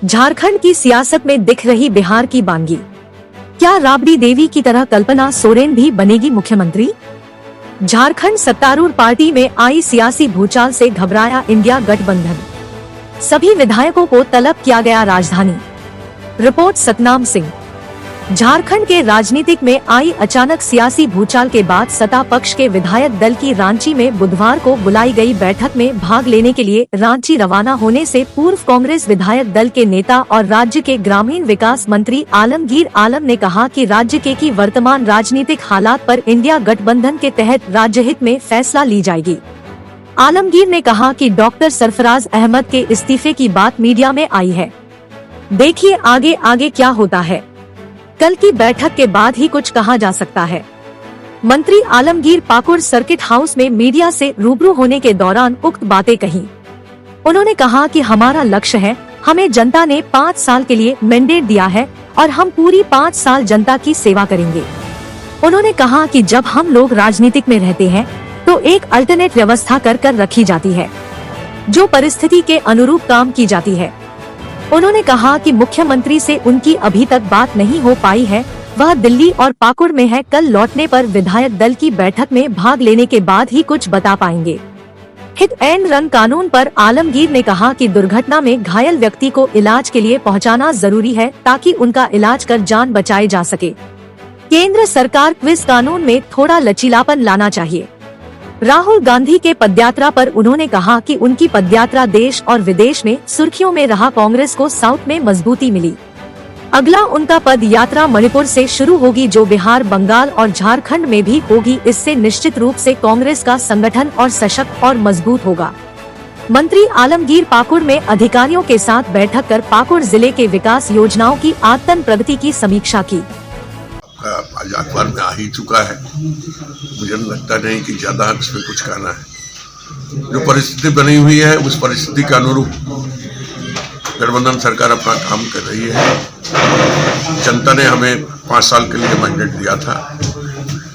झारखंड की सियासत में दिख रही बिहार की बानगी। क्या राबड़ी देवी की तरह कल्पना सोरेन भी बनेगी मुख्यमंत्री? झारखंड सत्तारूढ़ पार्टी में आई सियासी भूचाल से घबराया इंडिया गठबंधन। सभी विधायकों को तलब किया गया राजधानी। रिपोर्ट सतनाम सिंह। झारखंड के राजनीतिक में आई अचानक सियासी भूचाल के बाद सत्ता पक्ष के विधायक दल की रांची में बुधवार को बुलाई गई बैठक में भाग लेने के लिए रांची रवाना होने से पूर्व कांग्रेस विधायक दल के नेता और राज्य के ग्रामीण विकास मंत्री आलमगीर आलम ने कहा कि राज्य की वर्तमान राजनीतिक हालात पर इंडिया गठबंधन के तहत राज्य हित में फैसला ली जाएगी। आलमगीर ने कहा कि डॉक्टर सरफराज अहमद के इस्तीफे की बात मीडिया में आई है। देखिए आगे क्या होता है। कल की बैठक के बाद ही कुछ कहा जा सकता है। मंत्री आलमगीर पाकुड़ सर्किट हाउस में मीडिया से रूबरू होने के दौरान उक्त बातें कही। उन्होंने कहा कि हमारा लक्ष्य है, हमें जनता ने 5 साल के लिए मैंडेट दिया है और हम पूरी 5 साल जनता की सेवा करेंगे। उन्होंने कहा कि जब हम लोग राजनीतिक में रहते हैं तो एक अल्टरनेट व्यवस्था कर रखी जाती है, जो परिस्थिति के अनुरूप काम की जाती है। उन्होंने कहा कि मुख्यमंत्री से उनकी अभी तक बात नहीं हो पाई है, वह दिल्ली और पाकुड़ में है। कल लौटने पर विधायक दल की बैठक में भाग लेने के बाद ही कुछ बता पाएंगे। हिट एंड रन कानून पर आलमगीर ने कहा कि दुर्घटना में घायल व्यक्ति को इलाज के लिए पहुंचाना जरूरी है ताकि उनका इलाज कर जान बचाई जा सके। केंद्र सरकार क्विज कानून में थोड़ा लचीलापन लाना चाहिए। राहुल गांधी के पदयात्रा पर उन्होंने कहा कि उनकी पदयात्रा देश और विदेश में सुर्खियों में रहा। कांग्रेस को साउथ में मजबूती मिली। अगला उनका पद यात्रा मणिपुर से शुरू होगी, जो बिहार, बंगाल और झारखंड में भी होगी। इससे निश्चित रूप से कांग्रेस का संगठन और सशक्त और मजबूत होगा। मंत्री आलमगीर पाकुड़ में अधिकारियों के साथ बैठक कर पाकुड़ जिले के विकास योजनाओं की आतन प्रगति की समीक्षा की। आज अखबार में आ ही चुका है, मुझे लगता नहीं कि ज्यादा इसमें कुछ कहना है। जो परिस्थिति बनी हुई है उस परिस्थिति के अनुरूप गठबंधन सरकार अपना काम कर रही है। जनता ने हमें 5 साल के लिए मैंडेट दिया था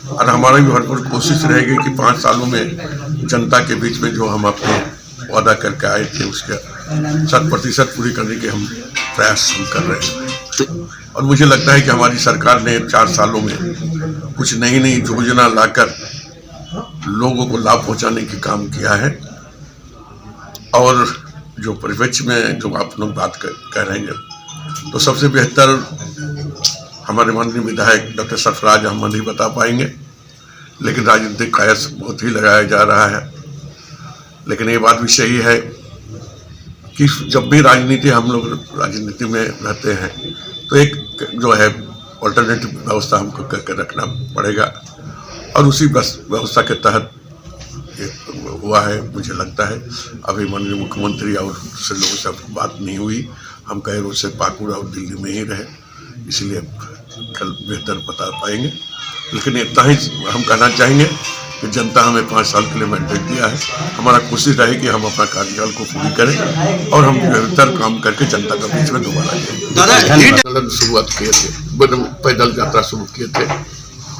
और हमारी भी भरपूर कोशिश रहेगी कि 5 सालों में जनता के बीच में जो हम अपने वादा करके आए थे उसके 100% पूरी करने के हम प्रयास कर रहे हैं। और मुझे लगता है कि हमारी सरकार ने 4 सालों में कुछ नई योजना लाकर लोगों को लाभ पहुंचाने की काम किया है। और जो परिप्रेक्ष्य में जो आप लोग बात कह रहे हैं तो सबसे बेहतर हमारे माननीय विधायक डॉक्टर सरफराज अहमद ही बता पाएंगे, लेकिन राजनीतिक कायस बहुत ही लगाया जा रहा है। लेकिन ये बात भी सही है कि जब भी हम लोग राजनीति में रहते हैं तो एक जो है ऑल्टरनेटिव व्यवस्था हमको करके रखना पड़ेगा और उसी व्यवस्था के तहत ये हुआ है। मुझे लगता है अभी माननीय मुख्यमंत्री और से लोगों से बात नहीं हुई, हम कह रोज से पाकुड़ और दिल्ली में ही रहे, इसलिए कल बेहतर बता पाएंगे। लेकिन इतना ही हम कहना चाहेंगे कि जनता हमें 5 साल के लिए मैंडेट दिया है। हमारा कोशिश रहे कि हम अपना कार्यकाल को पूरी करें और हम बेहतर काम करके जनता के बीच में दोबारा जाएंगे। शुरुआत किए थे, पैदल यात्रा शुरू किए थे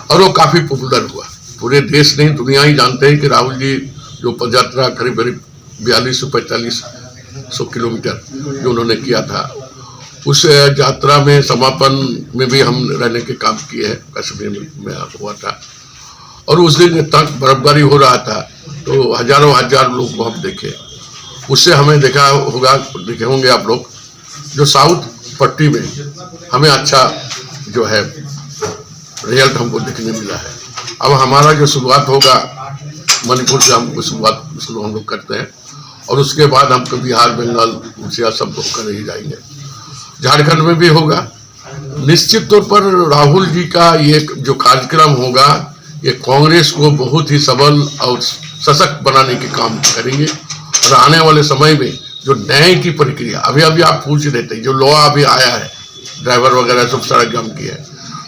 और वो काफी पॉपुलर हुआ। पूरे देश नहीं दुनिया ही जानते हैं कि राहुल जी जो पदयात्रा करीब 4200-4500 किलोमीटर जो उन्होंने किया था, उस यात्रा में समापन में भी हम रहने के काम किए हैं। कश्मीर में हुआ था और उस दिन इतना बर्फबारी हो रहा था तो हजार लोग हम देखे। उससे हमें देखे होंगे आप लोग, जो साउथ पट्टी में हमें अच्छा जो है रिजल्ट हमको देखने मिला है। अब हमारा जो शुरुआत होगा मणिपुर से, हम शुरुआत हम लोग करते हैं और उसके बाद हम तो बिहार, बंगाल, उड़ीसा सब होकर ही जाएंगे। झारखंड में भी होगा। निश्चित तौर पर राहुल जी का ये जो कार्यक्रम होगा ये कांग्रेस को बहुत ही सबल और सशक्त बनाने के काम करेंगे। और आने वाले समय में जो न्याय की प्रक्रिया अभी आप पूछ रहे थे, जो लॉ अभी आया है, ड्राइवर वगैरह सब सारा काम किया है,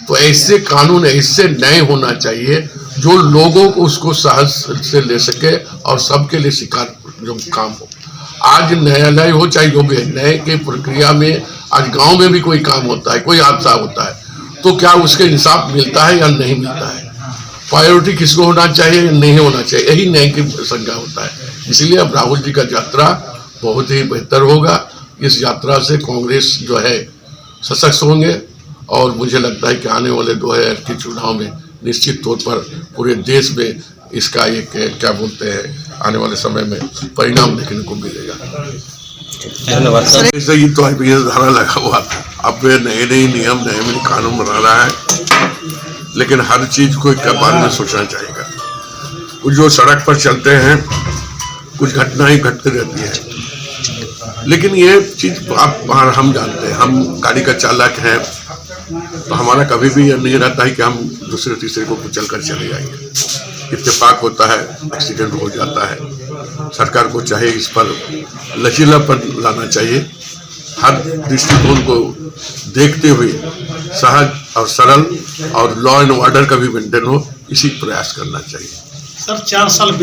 तो ऐसे कानून ऐसे न्याय होना चाहिए जो लोगों को उसको सहज से ले सके और सबके लिए शिकार जो काम हो। आज न्यायालय हो चाहे जो भी है, न्याय की प्रक्रिया में आज गांव में भी कोई काम होता है, कोई हादसा होता है, तो क्या उसके इंसाफ मिलता है या नहीं मिलता है, प्रायोरिटी किसको होना चाहिए या नहीं होना चाहिए, यही न्याय की संज्ञा होता है। इसलिए अब राहुल जी का यात्रा बहुत ही बेहतर होगा इस यात्रा से कांग्रेस जो है सशक्त होंगे और मुझे लगता है कि आने वाले 2000 के चुनाव में निश्चित तौर पर पूरे देश में इसका एक क्या बोलते हैं आने वाले समय में परिणाम देखने को मिलेगा। धन्यवाद सर। जैसे ये तो IPS धारा लगा हुआ था, अब नए नए नियम नए कानून बना रहा है, लेकिन हर चीज को एक बारे में सोचना चाहिए। कुछ जो सड़क पर चलते हैं कुछ घटनाएं घटती रहती है, लेकिन ये चीज आप हम जानते हैं, हम गाड़ी का चालक हैं तो हमारा कभी भी यह नहीं रहता है कि हम दूसरे तीसरे को कुचल कर चले जाएंगे। इत्तेफाक होता है, एक्सीडेंट हो जाता है। सरकार को चाहे इस पर लचीलापन लाना चाहिए, हर दृष्टिकोण को देखते हुए सहज और सरल और लॉ एंड ऑर्डर का भी मेंटेन हो, इसी प्रयास करना चाहिए। सर 4 साल